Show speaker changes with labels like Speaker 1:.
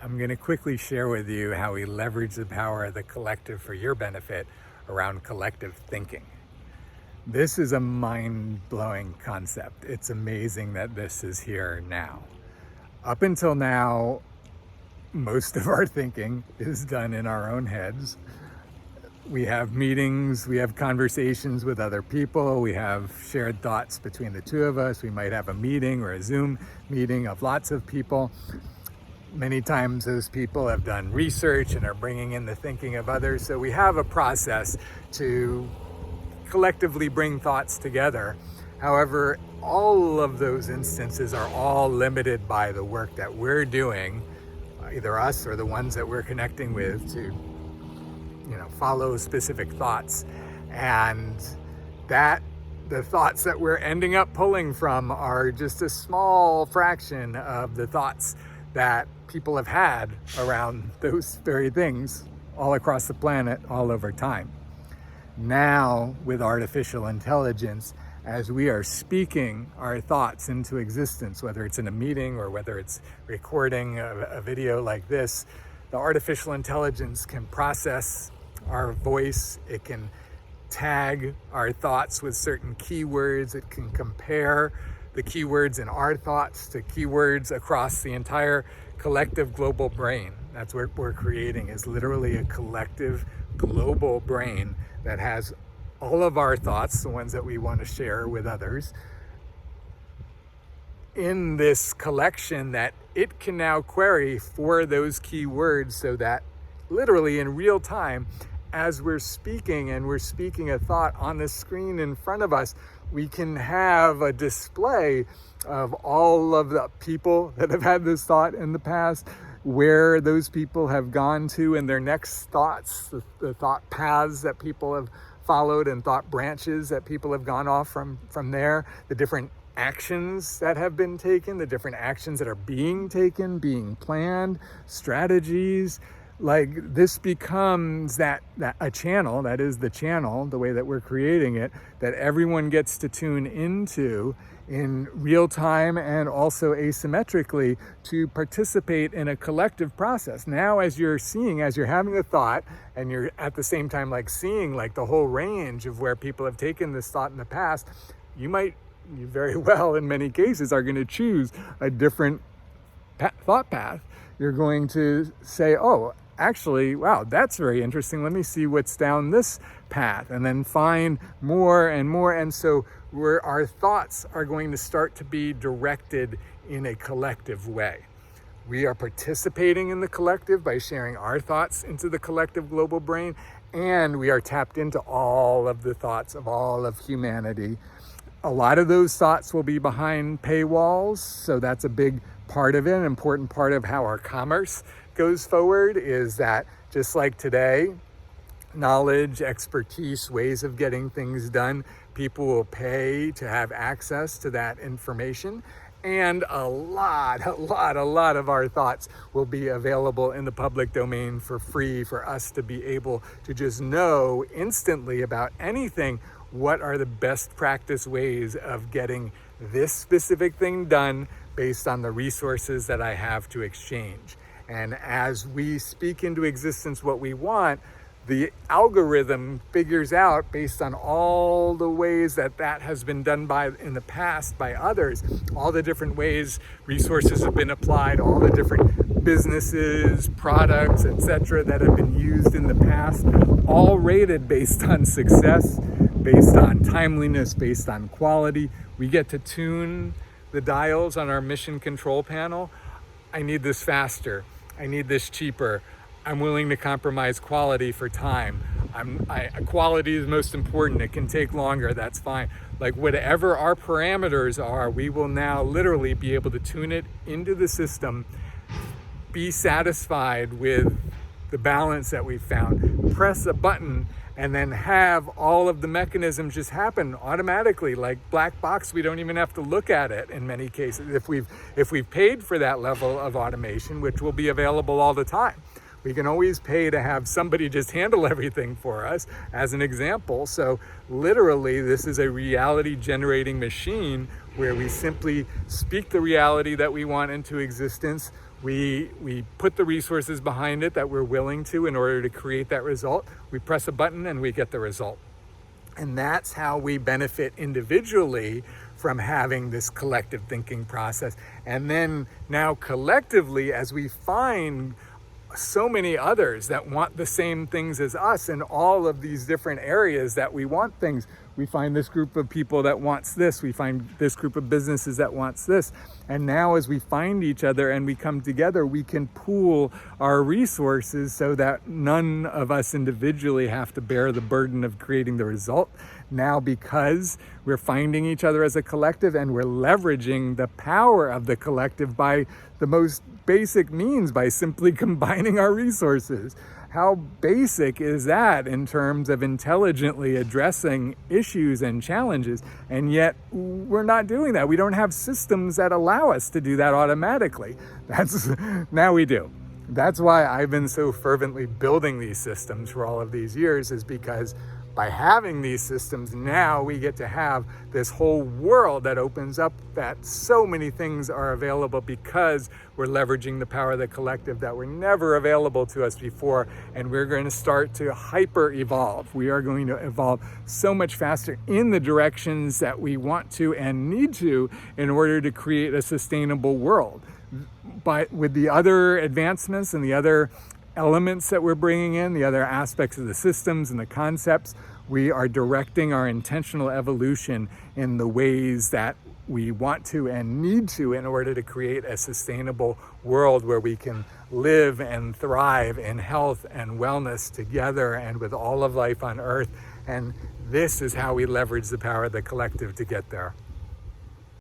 Speaker 1: I'm going to quickly share with you how we leverage the power of the collective for your benefit around collective thinking. This is a mind-blowing concept. It's amazing that this is here now. Up until now, most of our thinking is done in our own heads. We have meetings, we have conversations with other people, we have shared thoughts between the two of us. We might have a meeting or a Zoom meeting of lots of people. Many times those people have done research and are bringing in the thinking of others. So we have a process to collectively bring thoughts together. However, all of those instances are all limited by the work that we're doing, either us or the ones that we're connecting with, to follow specific thoughts. And that the thoughts that we're ending up pulling from are just a small fraction of the thoughts that people have had around those very things all across the planet, all over time. Now, with artificial intelligence, as we are speaking our thoughts into existence, whether it's in a meeting or whether it's recording a video like this, the artificial intelligence can process our voice, it can tag our thoughts with certain keywords, it can compare the keywords in our thoughts to keywords across the entire collective global brain. That's what we're creating, is literally a collective global brain that has all of our thoughts, the ones that we want to share with others, in this collection that it can now query for those keywords, so that literally in real time, as we're speaking and we're speaking a thought on the screen in front of us, we can have a display of all of the people that have had this thought in the past, where those people have gone to in their next thoughts, the thought paths that people have followed and thought branches that people have gone off from there, the different actions that have been taken, the different actions that are being taken, being planned, strategies. Like, this becomes that a channel, that is the channel, the way that we're creating it, that everyone gets to tune into in real time and also asymmetrically to participate in a collective process. Now, as you're having a thought and you're at the same time seeing the whole range of where people have taken this thought in the past, you very well in many cases are going to choose a different thought path. You're going to say, oh, actually, wow, that's very interesting. Let me see what's down this path, and then find more and more. And so our thoughts are going to start to be directed in a collective way. We are participating in the collective by sharing our thoughts into the collective global brain, and we are tapped into all of the thoughts of all of humanity. A lot of those thoughts will be behind paywalls, so that's a big part of it. An important part of how our commerce goes forward is that, just like today, knowledge, expertise, ways of getting things done, people will pay to have access to that information. And a lot of our thoughts will be available in the public domain for free, for us to be able to just know instantly about anything. What are the best practice ways of getting this specific thing done based on the resources that I have to exchange? And as we speak into existence what we want, the algorithm figures out, based on all the ways that has been done in the past by others, all the different ways resources have been applied, all the different businesses, products, etc., that have been used in the past, all rated based on success, based on timeliness, based on quality. We get to tune the dials on our mission control panel. I need this faster. I need this cheaper. I'm willing to compromise quality for time. Quality is most important. It can take longer. That's fine. Whatever our parameters are, we will now literally be able to tune it into the system, be satisfied with the balance that we've found, press a button, and then have all of the mechanisms just happen automatically, like black box. We don't even have to look at it in many cases. If we've paid for that level of automation, which will be available all the time. We can always pay to have somebody just handle everything for us, as an example. So literally, this is a reality generating machine where we simply speak the reality that we want into existence. We put the resources behind it that we're willing to in order to create that result. We press a button and we get the result. And that's how we benefit individually from having this collective thinking process. And then now collectively, as we find so many others that want the same things as us in all of these different areas that we want things. We find this group of people that wants this. We find this group of businesses that wants this. And now as we find each other and we come together, we can pool our resources so that none of us individually have to bear the burden of creating the result. Now, because we're finding each other as a collective and we're leveraging the power of the collective by the most basic means, by simply combining our resources. How basic is that in terms of intelligently addressing issues and challenges? And yet we're not doing that. We don't have systems that allow us to do that automatically. Now we do. That's why I've been so fervently building these systems for all of these years, is because by having these systems, now we get to have this whole world that opens up, that so many things are available because we're leveraging the power of the collective that were never available to us before. And we're going to start to hyper evolve. We are going to evolve so much faster in the directions that we want to and need to in order to create a sustainable world. But with the other advancements and the other elements that we're bringing in, the other aspects of the systems and the concepts, we are directing our intentional evolution in the ways that we want to and need to in order to create a sustainable world where we can live and thrive in health and wellness together and with all of life on Earth. And this is how we leverage the power of the collective to get there.